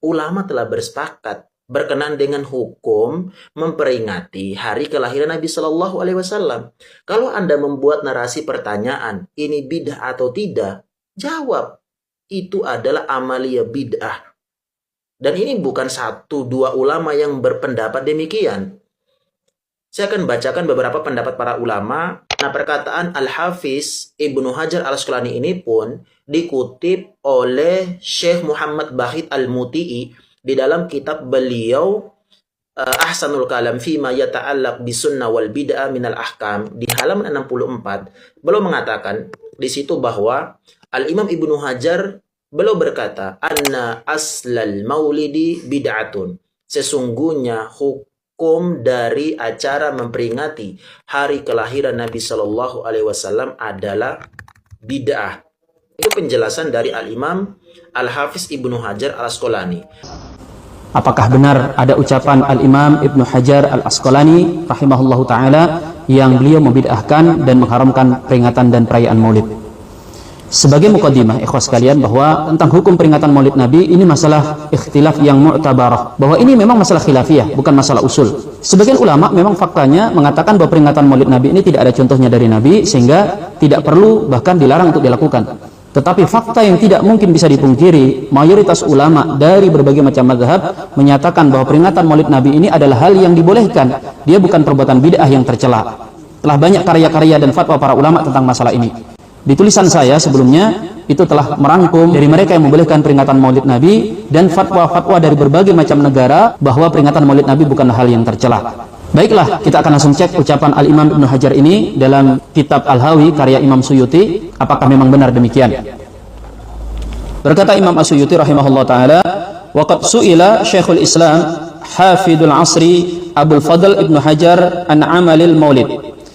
ulama telah bersepakat berkenaan dengan hukum memperingati hari kelahiran Nabi Shallallahu Alaihi Wasallam. Kalau Anda membuat narasi pertanyaan, ini bid'ah atau tidak, jawab, itu adalah amalia bid'ah. Dan ini bukan satu dua ulama yang berpendapat demikian. Saya akan bacakan beberapa pendapat para ulama. Nah, perkataan Al-Hafiz Ibnu Hajar Al-Asqalani ini pun dikutip oleh Syekh Muhammad Bahid Al-Muti'i di dalam kitab beliau Ahsanul Kalam Fima Yata'allaq Bisunnah wal Bid'ah Minal Ahkam di halaman 64. Beliau mengatakan di situ bahwa Al-Imam Ibnu Hajar beliau berkata, anna aslal maulidi bid'atun. Sesungguhnya hukum dari acara memperingati hari kelahiran Nabi Shallallahu Alaihi Wasallam adalah bid'ah. Itu penjelasan dari Al-Imam Al-Hafiz Ibnu Hajar Al-Asqalani. Apakah benar ada ucapan Al-Imam Ibnu Hajar Al-Asqalani rahimahullahu ta'ala yang beliau membid'ahkan dan mengharamkan peringatan dan perayaan maulid? Sebagai muqaddimah ikhwas sekalian, bahwa tentang hukum peringatan maulid Nabi ini masalah ikhtilaf yang mu'tabarah, bahwa ini memang masalah khilafiyah, bukan masalah usul. Sebagian ulama memang faktanya mengatakan bahwa peringatan maulid Nabi ini tidak ada contohnya dari Nabi, sehingga tidak perlu bahkan dilarang untuk dilakukan. Tetapi fakta yang tidak mungkin bisa dipungkiri, mayoritas ulama dari berbagai macam mazhab menyatakan bahwa peringatan maulid Nabi ini adalah hal yang dibolehkan. Dia bukan perbuatan bid'ah yang tercela. Telah banyak karya-karya dan fatwa para ulama tentang masalah ini. Di tulisan saya sebelumnya itu telah merangkum dari mereka yang membolehkan peringatan maulid Nabi dan fatwa-fatwa dari berbagai macam negara bahwa peringatan maulid Nabi bukan hal yang tercela. Baiklah, kita akan langsung cek ucapan Al-Imam Ibnu Hajar ini dalam kitab Al-Hawi karya Imam Suyuti, apakah memang benar demikian. Berkata Imam As-Suyuti rahimahullah ta'ala, waqad su'ila Syekhul Islam Hafidul Asri Abul Fadl Ibnu Hajar an amalil maulid.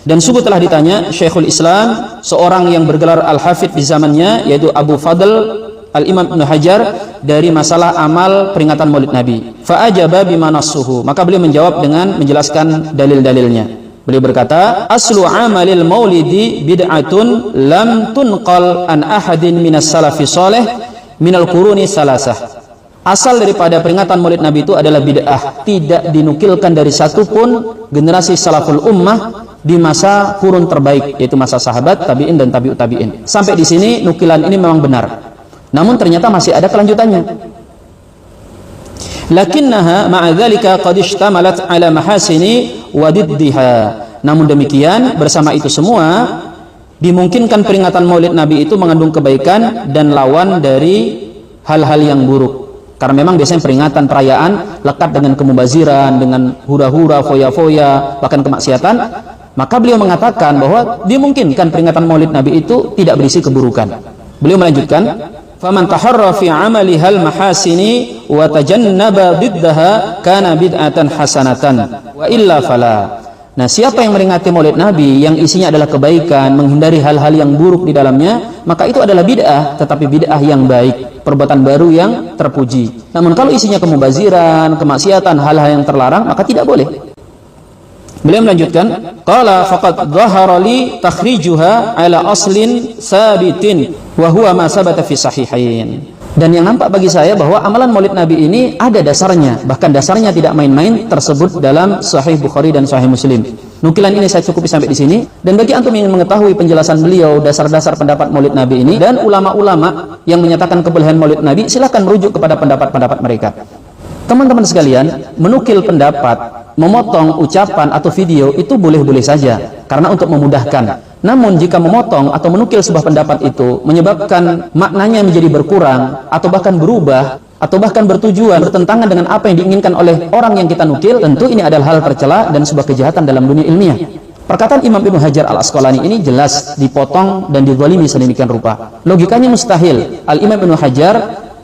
Dan sungguh telah ditanya Syekhul Islam, seorang yang bergelar Al-Hafidh di zamannya, yaitu Abu Fadl Al-Imam Ibnu Hajar, dari masalah amal peringatan maulid Nabi. Fa'ajaba bima nassuhu, maka beliau menjawab dengan menjelaskan dalil-dalilnya. Beliau berkata, aslu amalil maulidi bid'atun lam tunqal an ahadin minas salafi salih minal quruni salasah. Asal daripada peringatan maulid Nabi itu adalah bid'ah, tidak dinukilkan dari satupun generasi salaful ummah di masa kurun terbaik, yaitu masa sahabat, tabi'in dan tabi'ut tabi'in. Sampai di sini nukilan ini memang benar. Namun ternyata masih ada kelanjutannya. Lakinnaha ma'adzalika qad ishtamalat ala mahasini wa diddiha. Namun demikian, bersama itu semua dimungkinkan peringatan maulid Nabi itu mengandung kebaikan dan lawan dari hal-hal yang buruk. Karena memang biasanya peringatan perayaan lekat dengan kemubaziran, dengan hura-hura, foya-foya, bahkan kemaksiatan. Maka beliau mengatakan bahwa dimungkinkan peringatan maulid Nabi itu tidak berisi keburukan. Beliau melanjutkan, faman taharra fi amalihal mahasini wa tajannaba biddaha kana bid'atan hasanatan wa illa fala. Nah, siapa yang meringati maulid Nabi yang isinya adalah kebaikan, menghindari hal-hal yang buruk di dalamnya, maka itu adalah bid'ah, tetapi bid'ah yang baik, perbuatan baru yang terpuji. Namun kalau isinya kemubaziran, kemaksiatan, hal-hal yang terlarang, maka tidak boleh. Beliau melanjutkan, qala faqad dhahara li takhrijuha ala aslin sabitin wa huwa ma sabata fi sahihain. Dan yang nampak bagi saya bahwa amalan maulid Nabi ini ada dasarnya, bahkan dasarnya tidak main-main, tersebut dalam Sahih Bukhari dan Sahih Muslim. Nukilan ini saya cukupi sampai di sini. Dan bagi antum yang mengetahui penjelasan beliau dasar-dasar pendapat maulid Nabi ini dan ulama-ulama yang menyatakan kebolehan maulid Nabi, silakan merujuk kepada pendapat-pendapat mereka. Teman-teman sekalian, menukil pendapat, memotong ucapan atau video itu boleh-boleh saja karena untuk memudahkan. Namun jika memotong atau menukil sebuah pendapat itu menyebabkan maknanya menjadi berkurang atau bahkan berubah atau bahkan bertujuan bertentangan dengan apa yang diinginkan oleh orang yang kita nukil, tentu ini adalah hal tercela dan sebuah kejahatan dalam dunia ilmiah. Perkataan Imam Ibnu Hajar Al-Asqalani ini jelas dipotong dan dizalimi sedemikian rupa. Logikanya mustahil Al-Imam Ibnu Hajar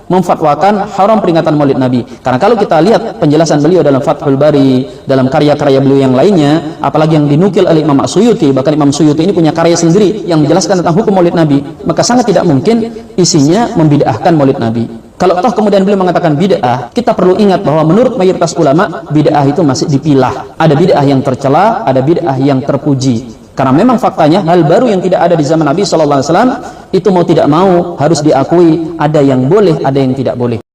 memfatwakan haram peringatan maulid Nabi. Karena kalau kita lihat penjelasan beliau dalam Fathul Bari, dalam karya-karya beliau yang lainnya, apalagi yang dinukil oleh Imam As-Suyuti, bahkan Imam Suyuti ini punya karya sendiri yang menjelaskan tentang hukum maulid Nabi, maka sangat tidak mungkin isinya membid'ahkan maulid Nabi. Kalau toh kemudian beliau mengatakan bid'ah, kita perlu ingat bahwa menurut mayoritas ulama, bid'ah itu masih dipilah. Ada bid'ah yang tercela, ada bid'ah yang terpuji. Karena memang faktanya hal baru yang tidak ada di zaman Nabi SAW itu mau tidak mau harus diakui, ada yang boleh, ada yang tidak boleh.